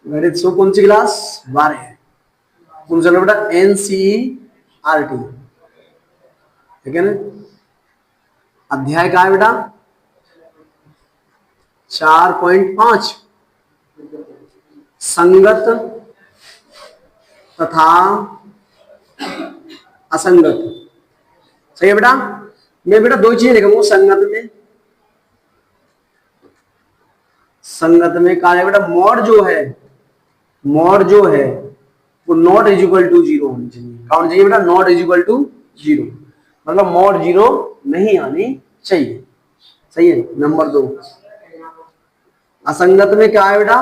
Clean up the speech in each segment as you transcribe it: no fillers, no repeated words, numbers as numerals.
गणित सो कौन सी क्लास 12 है। कौन सा बेटा NCERT, ठीक है ना। अध्याय का है बेटा 4.5 संगत तथा असंगत। सही है बेटा। मैं बेटा दो चीजें लिखूंगा संगत में कहा है बेटा मॉड जो है वो not is equal to zero होनी चाहिए। क्या होनी चाहिए बेटा? Not is equal to zero, मतलब मॉड जीरो नहीं आनी चाहिए। सही है। नंबर 2, असंगत में क्या है बेटा?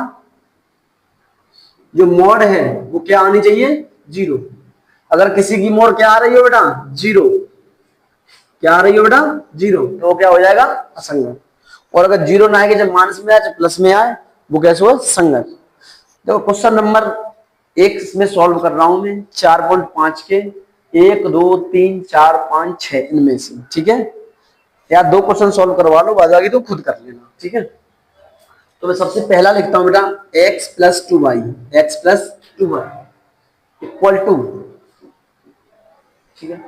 जो मॉड है वो क्या आनी चाहिए? जीरो। अगर किसी की मॉड क्या आ रही हो बेटा? जीरो। क्या आ रही हो बेटा? जीरो, तो वो क्या हो जाएगा? असंगत। और अगर जीरो ना आएगा, जब माइनस में आए चाहे प्लस में आए, वो कैसे हो? संगत। देखो क्वेश्चन नंबर 1 में सॉल्व कर रहा हूं मैं 4.5 के 1 2 3 4 5 6 इनमें से, ठीक है। या 2 क्वेश्चन सॉल्व करवा लो, बाद बाकी तो खुद कर लेना, ठीक है। तो मैं सबसे पहला लिखता हूं बेटा x plus 2y, x plus 2y equal to, ठीक है,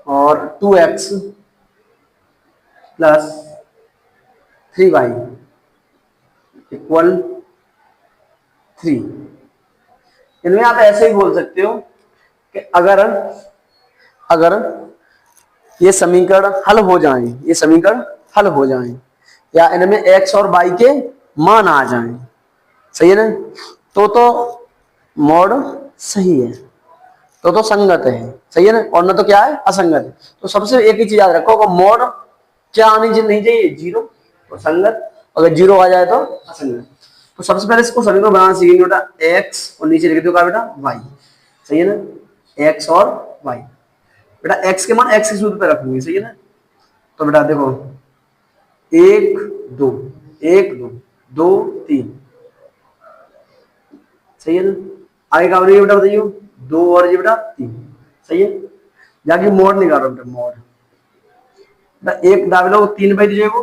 और 2x प्लस 3y इक्वल 3। इनमें आप ऐसे ही बोल सकते हो कि अगर अगर ये समीकरण हल हो जाएं, ये समीकरण हल हो जाएं, या इनमें x और y के मान आ जाएं, सही है ना, तो मॉड सही है, तो संगत है, सही है ना, और ना तो क्या है? असंगत है। तो सबसे एक ही चीज याद रखो, मॉड क्या आनी नहीं चाहिए? जीरो, तो संगत। अगर जीरो आ जाए तो असंगत। तो सबसे पहले इसको समीकरण बनाना सीखेंगे बेटा, एक्स और नीचे लिख दो क्या बेटा? वाई। सही है ना, एक्स और वाई। बेटा एक्स के मान एक्स के सूत्र पे रखूंगी, सही है ना। तो बेटा देखो 1 2 1 2 2 3, सही है ना। आगे क्या बनेगी बेटा? बताइए। 2 और ये बेटा 3, सही है। जाके मोड निकालो बेटा, मोड बेटा 1 दाबेलो 3 बाई दीजिएगा,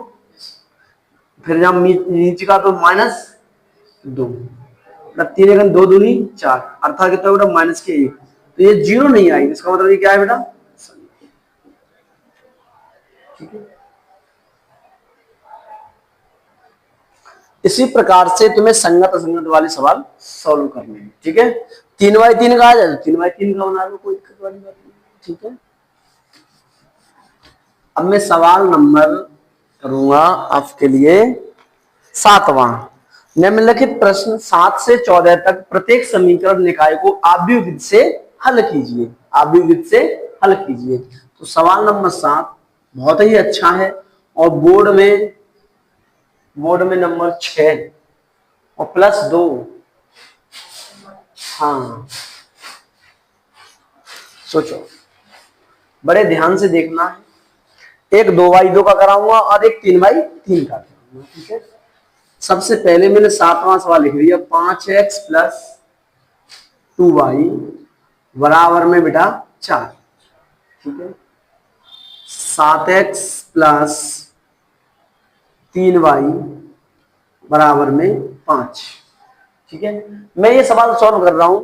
फिर जहां नीचे का तो -2, 3 एक 2 दूनी 4, अर्थात कितना बेटा? -1। तो ये जीरो नहीं आएगी, इसका मतलब ये क्या है बेटा? ठीक है। इसी प्रकार से तुम्हें संगत असंगत वाले सवाल सॉल्व करने हैं, ठीक है। 3x3 का आ जाए, 3x3 का बना लो, कोई दिक्कत वाली बात नहीं, ठीक है। अब मैं सवाल नंबर करूंगा आपके लिए 7वां। निम्नलिखित प्रश्न 7 से 14 तक प्रत्येक समीकरण निकाय को आव्यूहित से हल कीजिए, आव्यूहित से हल कीजिए। तो सवाल नंबर 7 बहुत ही अच्छा है, और बोर्ड में नंबर 6 और +2। हाँ सोचो, बड़े ध्यान से देखना है। एक 2x2 का कराऊंगा और एक 3x3 का कराऊंगा, ठीक है। सबसे पहले मैंने 7वां सवाल लिख दिया, 5x प्लस 2y बराबर में बेटा 4, ठीक है। 7x प्लस 3y बराबर में 5, ठीक है। मैं ये सवाल सॉल्व कर रहा हूं,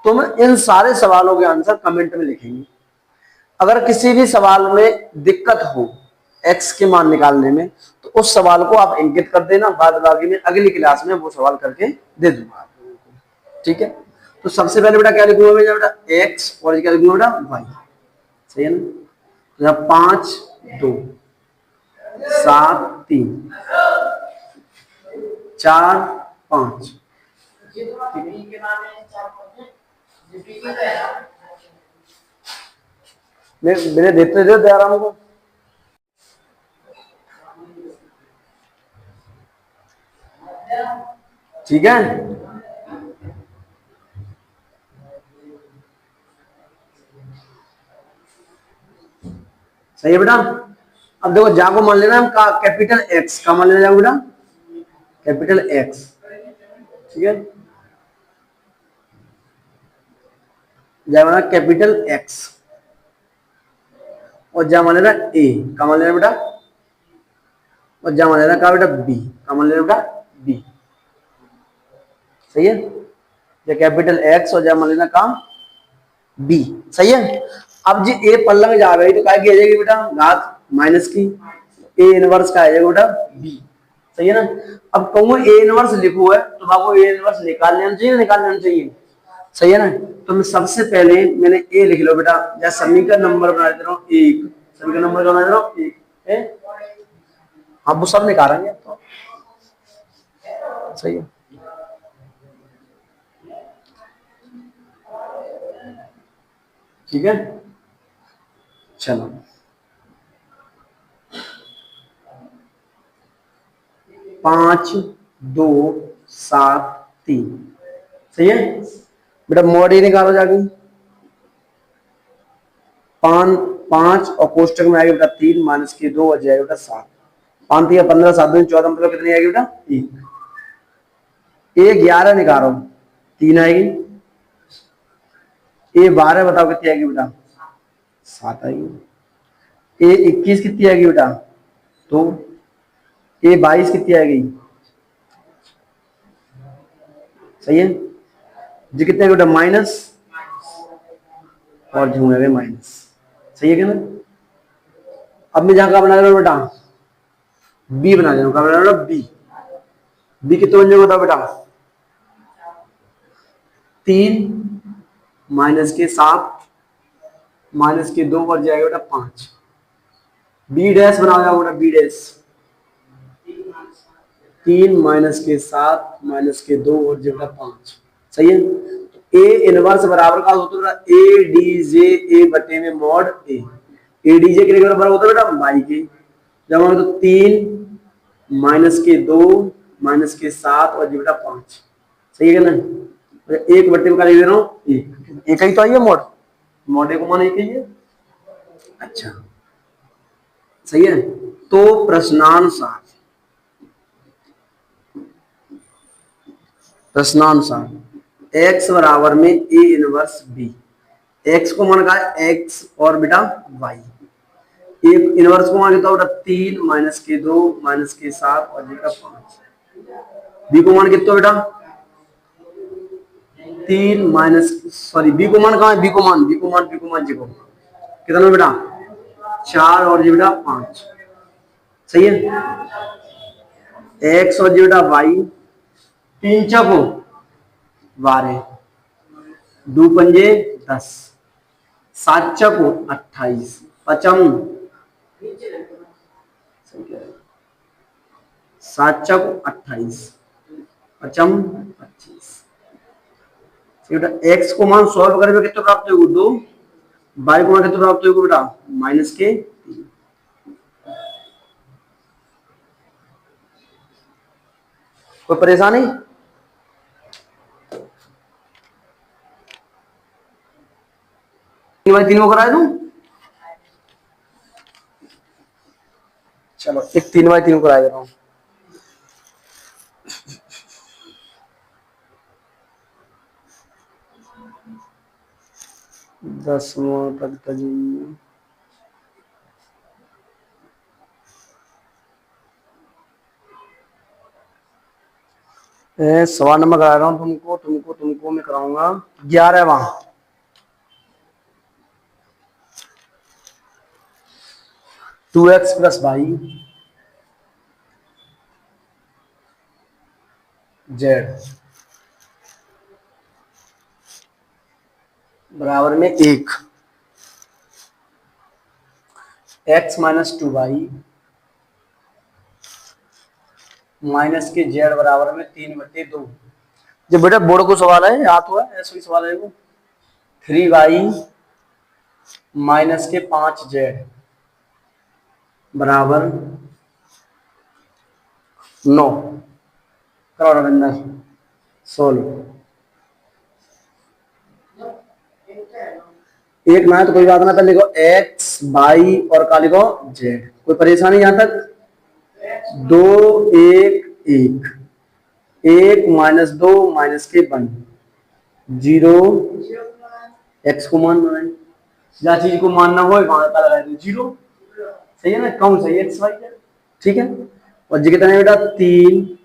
तुम इन सारे सवालों के आंसर कमेंट में लिखेंगे। अगर किसी भी सवाल में दिक्कत हो x के मान निकालने में, तो उस सवाल को आप इंगित कर देना, बाद बाकी में अगली क्लास में वो सवाल करके दे दूंगा, ठीक है। तो सबसे पहले बेटा क्या लिखूंगा मैं? बेटा x, और क्या लिखूंगा बेटा? y, सही है ना। तो 5 2 7 3 4 5, मेरे देते थे आराम को। ठीक है, सही है बेटा। अब देखो जा को मान लेना हम कैपिटल एक्स का मान लेना बेटा, कैपिटल एक्स, ठीक है। जा माना कैपिटल एक्स, और जा मान लेना ए का मान लेना बेटा, और जा मान लेना का बेटा बी का मान लेना बेटा बी। सही है, या कैपिटल एक्स और या मान लेना का बी। सही है। अब जी ए पल्ला में जा रही तो क्या की आ जाएगी बेटा, घात माइनस की, ए इनवर्स का आ जाएगा बेटा बी। सही है ना। अब कहूँ ए इनवर्स लिखो है तो आपको ए इनवर्स निकाल लेना चाहिए, निकाल लेना चाहिए। सही है ना। तो मैं सबसे पहले मैंने ए लिख लो बेटा, या समीकरण नंबर बना देता हूँ एक, समीकरण नंबर बना देता हूँ एक, हाँ वो सब निकालेंगे तो सही है। ठीक है, चलो 5 2 7 3। सही है बेटा, मॉड ए निकालो जाके, 5 और कोष्टक में आएगा बेटा 3 माइनस के 2 और जाएगा बेटा 7। 5 या 15 7 2 14 मतलब कितनी आएगी बेटा 1। ए 11 निकालो 3 आएगी। ए 12 बताओ कितनी आएगी बेटा 7 आएगी। ए 21 कितनी आएगी बेटा 2। ए 22 कितनी आएगी, सही है जी, कितने बेटा माइनस और झूमेंगे माइनस। सही है क्या ना। अब मैं जहां का बना रहा हूं बेटा बी बना रहा हूं, बना रहा हूं बी। बी कितने बन जाएगा बेटा 3 माइनस के 7 माइनस के 2 और जाएगा बेटा 5। बी डैश बना जाओ बेटा, बी डैश 3 माइनस के 7 माइनस के 2 और बेटा 5। सही है। ए इनवर्स बराबर का होता है ए डी जे ए बटे में mod A. A D J के बराबर होता है बेटा बाई के, जब हम तो 3 माइनस के 2 माइनस के 7 और बेटा 5। सही है ना। एक बट्टे में लिख दे रहा हूँ एक ही तो आई है मॉड, मॉड ए को मान एक ही है। अच्छा सही है। तो प्रश्नानुसार x बराबर में a इनवर्स b, x को मान का x और बेटा y, एक इनवर्स को मान कितना बेटा 3 माइनस के 2 माइनस के 7 और बेटा 5। b को मान कितना बेटा 3 माइनस सॉरी b को मान कहा है, b को मान जी को कितना बेटा 4 और जी बेटा 5। सही है। x और जी बेटा y 3 चको 12 2 पंजे 10 7 चको 28 पचम 7 चको 28 पचम 25। बेटा x को मान सॉल्व करने में कितना प्राप्त होगा 2, y को मान कितना प्राप्त होगा बेटा माइनस के 3। कोई परेशानी, 3 को करा दूं, चलो एक 3 करा दे रहा हूं। दसवां तक तजीम सवा नंबर करा रहा हूं तुमको मैं कराऊंगा 11वां। Two x plus y z बराबर में 1, x minus 2y minus k z बराबर में 3/2। जब बेटा बोर्ड को सवाल है याद हुआ ऐसा ही सवाल है वो 3y माइनस के 5z बराबर 9 करो रविंदर सोल्व। एक ना है तो कोई बात ना, पहले लिखो एक्स वाई और का लिखो जेड। कोई परेशानी यहां तक 2 1 1 1 माइनस 2 माइनस के 1 0 एक्स को मानना है, जहाँ चीज को मानना हो वहां का लगा दो 0। सही है ना, कौन सही एक्स वाई जेड। ठीक है। और जी कितना है बेटा 3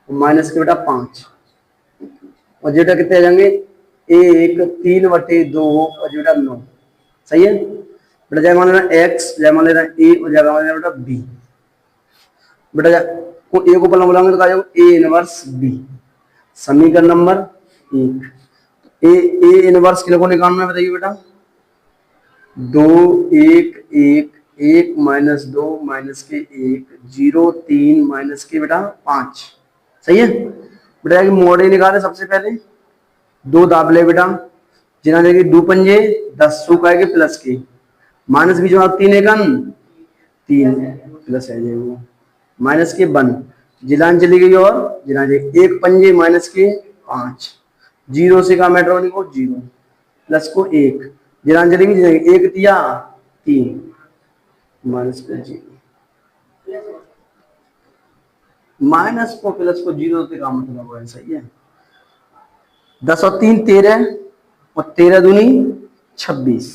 माइनस के बेटा 5 और जेटा कितने आ जाएंगे, 1 3/2 और जेटा 9। सही है बेटा। जय मान लेना एक्स, जय मान लेना ए और जय मान लेना बेटा बी। बेटा को ए को पहला बुलाएंगे तो आ जाएगा ए इनवर्स बी। समीकरण नंबर 1। ए इनवर्स किलो को निकालना है बताइए बेटा। 2 1 1 1 -2 -1 0 3 -के बेटा 5। सही है बेटा। मोड़े निकाले सबसे पहले 2 दाबले बेटा, जिना देगी 2 पंजे 10 सू का प्लस के माइनस भी जो 3 एकन 3 प्लस है वो माइनस के 1 जिलान चली गई और जिला 1 पंजे माइनस के 5 0 से का मेट्रोनिक को 0 प्लस को 1 जिलान चली गई 1 तिया 3 माइनस को 0 माइनस को प्लस को 0 से का मतलब है। सही है। 10 और 3 13 और 13 दूनी 26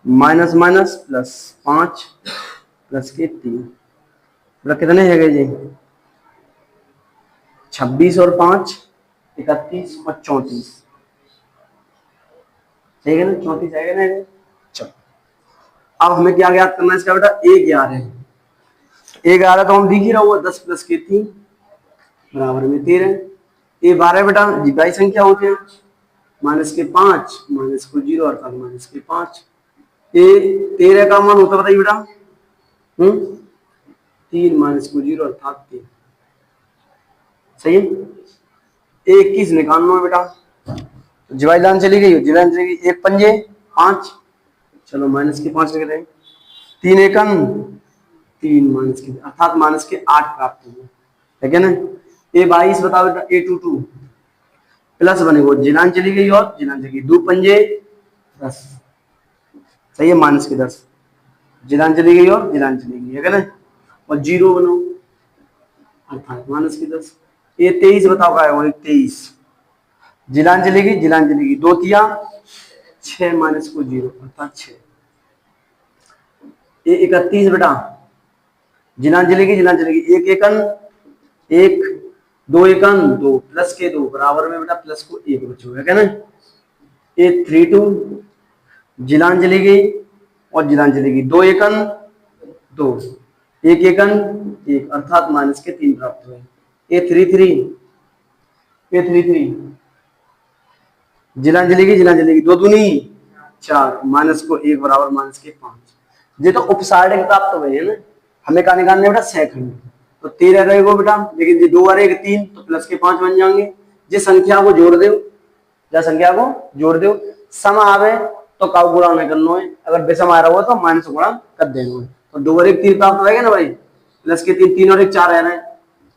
माइनस माइनस प्लस 5 प्लस के 3 कितने है जी 26 और 5 31 और 34। ठीक है ना 34 आएगा ना। चलो अब हमें क्या ज्ञात करना है इसका बेटा ए 11 ए 11 तो हम दिख ही रहा हुआ 10 प्लस के 3 बराबर में 13। ए 12 बेटा जिबाई संख्या होती है माइनस के 5 माइनस को 0 अर्थात माइनस के 5। ए 13 का मान होता बताइए बेटा 3 माइनस को 0 अर्थात 3। सही है। ए 21 निकालना है बेटा। जिवाई लाइन चली गई, जिवाई चली गई 1 पंजे 5 चलो माइनस के 5 लिख रहे हैं 3 एकन 3 माइनस के अर्थात माइनस के 8 प्राप्त हुए है ना। ए 22 बताओ बेटा ए 22 प्लस बनेगा जिलान चली गई और जिलान चली गई 2 पंजे 10। सही है माइनस के 10 जिलान चली गई और जिलान चली गई है ना और 0 बनाओ अर्थात माइनस के 10। ये 23 बताओ क्या है 23 जिलान चली गई जिलान चली गई 2 तिया 6 माइनस को 0 अर्थात 6। ये 31 बेटा जिलान चली गई जिलान चली गई 1 एकन 1 2 एकन 2 प्लस के 2 बराबर में बेटा प्लस को 1 बचोगे ना। ये 32 जिलान चली गई और जिलान चली गई 2 एकन 2 1 एकन 1 अर्थात माइनस के 3 प्राप्त हुए। ये 33 जिलान चली गई 2 दूनी 4 माइनस को 1 बराबर माइनस के 5। ये तो उपसारक प्राप्त हुए है ना। हमें क्या निकालना है बेटा सेकंड तो 13 रहेगा बेटा लेकिन ये 2 और 1 3 तो प्लस के 5 बन जाएंगे। जिस संख्या को जोड़ दो या संख्या को जोड़ दो सम आवे तो काउ गुणा नहीं करना है, अगर विषम आ रहा हो तो माइनस गुणा कर देना है। तो 2 और 1 3 प्राप्त होगा ना भाई प्लस के 3 3 और 1 4 रह रहे हैं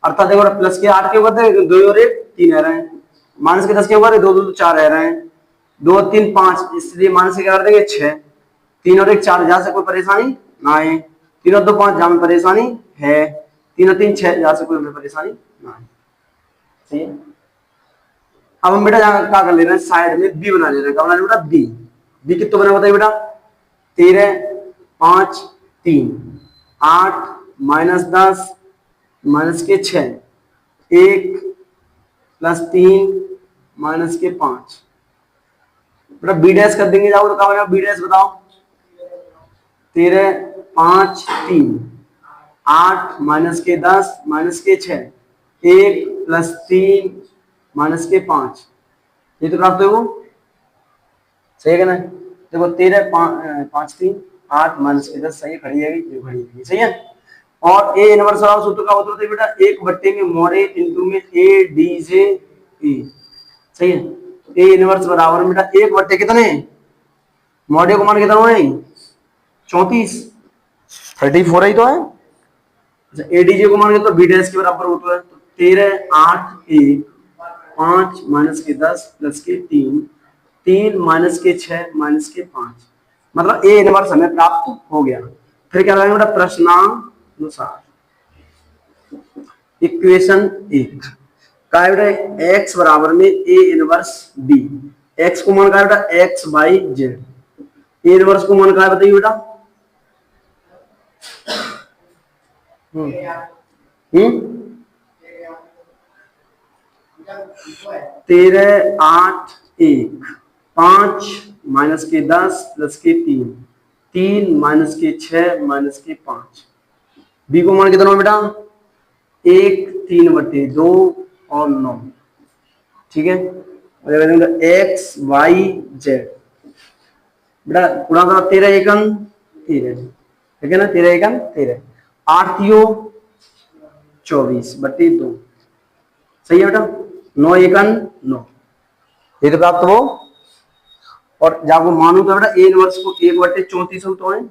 अर्थात देखो प्लस के 8 के ऊपर 2 और 1 3 रह रहे हैं माइनस के 10 के ऊपर 2 2 4 रह रहे हैं 2 3 5 इसलिए माइनस के क्या कर देंगे 6 3 और 1 4 जहां से कोई परेशानी ना है 3 और 2 5 जहां में परेशानी है 3 और 3 6 जहां से कोई हमें परेशानी ना है। सही है। अब हम बेटा क्या कर ले रहे हैं साइड में बी बना ले रहे हैं। क्या बना रहे बेटा बी बी कितना बना बताइए बेटा 13 5 3 8 माइनस 10 माइनस के 6 1 प्लस 3 माइनस के 5 बेटा बी डैश कर देंगे जाओ तो क्या बनेगा बी डैश बताओ 13 5 3 8 माइनस के 10 माइनस के 6 1 प्लस 3 माइनस के 5 ये तो प्राप्त है वो। सही है ना। देखो 13 5 3 8 माइनस के 10 सही खड़ी है सही है। और ए इनवर्स वाला सूत्र का होता है बेटा 1 में मोड़े इंटू में ए डी जे ई। सही है। ए इनवर्स बराबर बेटा 1 कितने मोड़े को मान कितना है 34 34 ही तो है। अच्छा ए डी जे को मान के तो बी डैश के बराबर होता है तो 13 8 1 5 माइनस के 10 प्लस के 3 माइनस के 6 माइनस के 5 मतलब ए इनवर्स हमें प्राप्त हो गया। फिर क्या लगाएंगे बेटा प्रश्नानुसार इक्वेशन 1 का बेटा x बराबर में ए इनवर्स बी x को मान का बेटा x by Z A inverse को मान का बताइए बेटा 13 8 1 5 माइनस के 10 प्लस के 3 3 माइनस के 6 माइनस के 5। बी को मान कितना हो बेटा 1 3/2 और 9। ठीक है एक्स वाई जेड बेटा गुणा करो 13 एकम 13 ठीक है ना 13 एकम 13 8 थियो 24/2 सही है बेटा 9 एकम 9 ये तो प्राप्त हो। और जब वो मानू तो बेटा ए इनवर्स को 1/34 होता है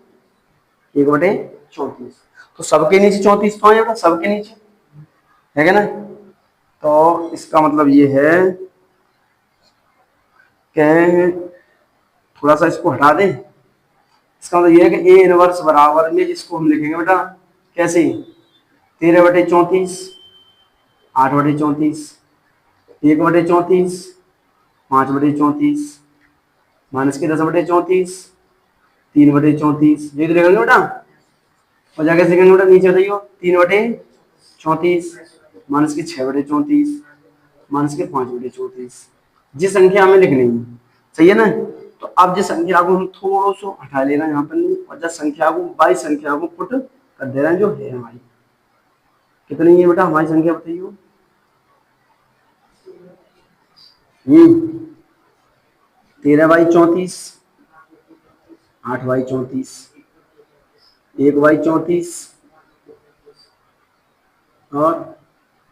1/34 तो सबके नीचे 34 तो है बेटा सबके नीचे है क्या ना। तो इसका मतलब ये है कि थोड़ा सा इसको हटा दें। इसका मतलब ये है कि ए इनवर्स बराबर में इसको हम लिखेंगे बेटा कैसे 13/34 8/34 1/34 5/34 माइनस के 10/34 3/34 ये तो लिखेंगे बेटा। और जाके सेकंड बेटा नीचे बताइए 3/34 माइनस के 6/34 माइनस के 5/34 जिस संख्या हमें लिखनी है सही है ना। तो अब जिस संख्या को हम थोड़ा सा हटा लेना यहाँ पर और जिस संख्या को बाई संख्या को पुट कर दे रहे हैं जो है हमारी कितनी है बेटा हमारी संख्या बताइए 13/34 8/34 1/34 और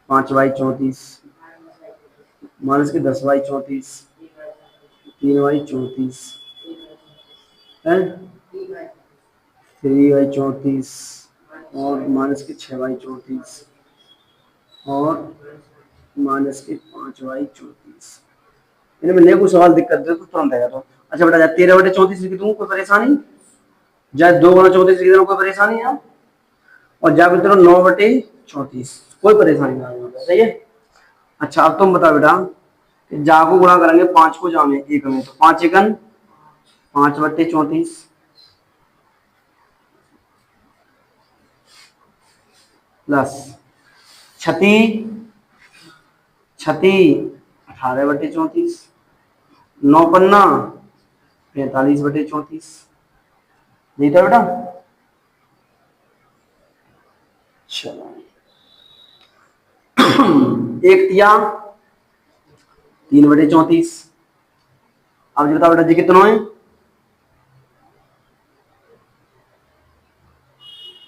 5/34 माइनस के 10/34 3/34 है 3/34 और माइनस के 6/34 और माइनस के 5/34 इनमें नहीं कोई सवाल दिक्कत दे तो तुरंत आएगा। तो अच्छा बेटा 13/34 लिख दूँ कोई परेशानी जाए 2/34 लिख दूँ कोई परेशानी है और जा भी 9/34 कोई परेशानी नहीं सही है। अच्छा अब तुम बताओ बेटा जा को गुणा करेंगे 5 को जा में 1 में तो 5 एकन 5/34 प्लस छती 18/34 9 पन्ना 45/34 नहीं था बेटा। चलो एक तिया 3/34 अब बताओ बेटा जी कितना है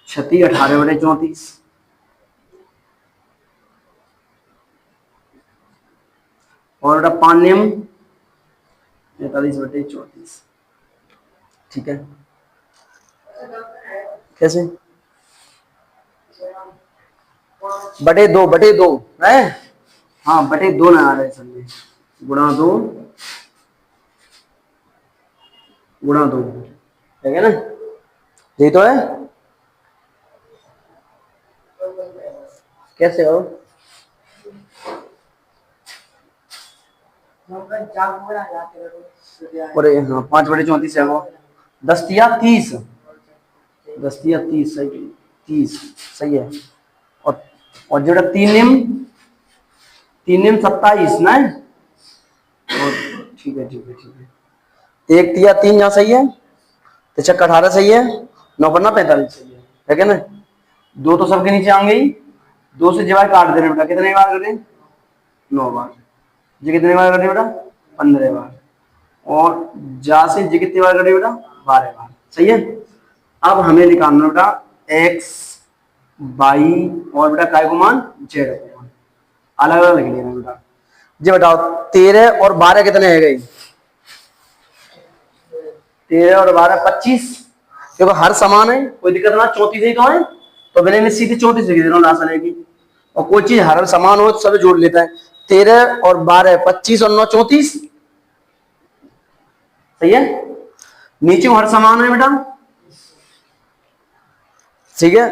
छती 18/34 और बेटा पान्यम 45/34 ठीक है कैसे बटे दो है हाँ बटे 2 ना आ रहे सब में गुणा 2 ठीक है ना यही तो है कैसे हो अरे हाँ 5/34 है वो 10 तिया 30 30 सही है। और जो 3 निम 27 ना ठीक है 1 तिया 3 यहाँ सही है 18 सही है 9 पन्ना 45 सही है क्या ना। 2 तो सबके नीचे आ गई 2 से जवाब काट देने बेटा कितने बार करें 9 बार जी कितने बार करें बेटा 15 बार और जा से जी कितने बार करें बेटा 12 बार सही है। अब हमें निकालना बेटा x y और बेटा काय को मान z को मान अलग अलग लिख लेना बेटा जी बताओ 13 और 12 कितने है गई 13 और 12 25 देखो हर समान है कोई दिक्कत ना 34 ही तो है तो मैंने में सीधे 34 लिख देना आसान है की और कोई चीज हर समान हो तो सब जोड़ लेता है 13 और 12 25 और 9 34 सही है नीचे हर समान है बेटा ठीक है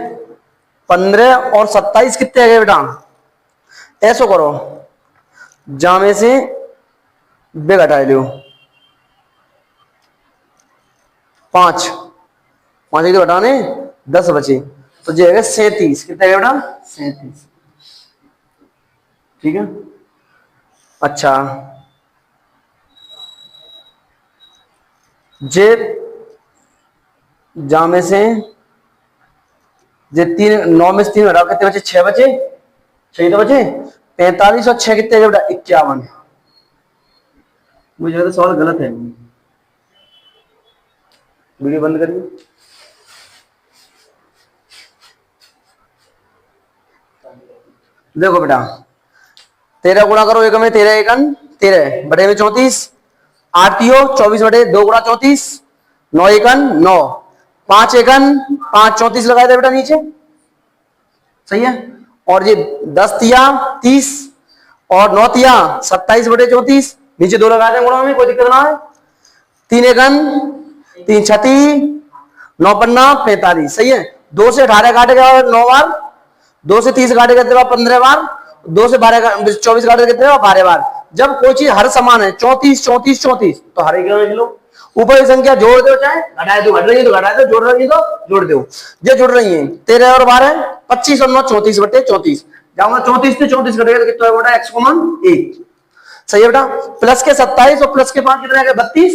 15 और 27 कितने आ गए बेटा ऐसा करो जामे से बे घटा लो 5 तो घटाने 10 बचे तो जो है 37 कितने बेटा 37 ठीक है अच्छा जे जा में से जे तीन, 9 में से 3 घटाओ कितने बचे? 6 बचे, 6 तो बचे। 45 और 6 कितने बेटा? 51। मुझे लगता है सवाल गलत है। वीडियो बंद करिए। देखो बेटा, 13 गुणा करो एक में, 13 एकन 13 बटे में 34, 8 तीयो 24 बटे 2 गुणा 34, 9 एकन 9, 5 एकन 5, 34 लगाए थे बेटा नीचे, सही है। और ये 10 तिया 30 और 9 तिया 27 बटे 34, नीचे 2 लगाए थे गुणा में, कोई दिक्कत ना है। 3 एकन 3 छती 9 पन्ना 45, सही है। 2 से 18 काटेगा 9 बार, 2 से 30 काटेगा कितने बार? 15 बार, 2 से 12 24 काटेगा कितने बार? 12 बार। जब कोई चीज हर समान है 34 34 34 तो हर एक लिख लो। ऊपर की संख्या जोड़ दो, चाहे घटाए दो, घट रही है तो घटाए दो, जोड़ रही है तो जोड़ दो। जो जुड़ रही है 13 और 12 25 और 9 34 बटे 34, जाऊंगा 34 से 34 घटेगा तो कितना है बेटा? x कॉमन 1, सही है बेटा। प्लस के 27 और प्लस के 5 कितना है? 32,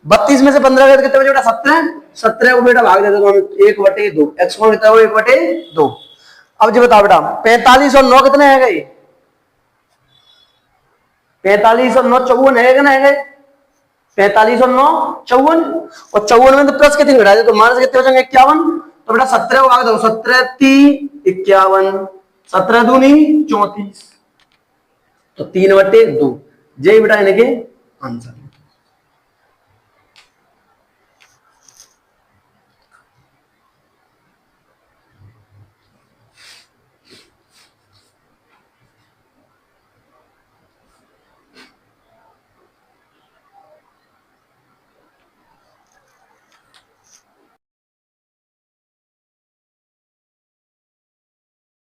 32 में से 15 गए तो कितने बचे बेटा? 17, 17 को बेटा भाग देते तो 1 बटे 2, x कॉमन कितना है? 1 बटे 2। अब जी बताओ बेटा 45 और 9 कितने है गए? 45 और 9 54 है ना? है 45 और 9 54, और 54 में तो प्लस के 3 घटा दे तो माइनस कितने बचेंगे? 51। तो बेटा 17 को भाग दो, 17 3 51, 17 दूनी 34, तो 3 बटे 2। जय बेटा इनके आंसर।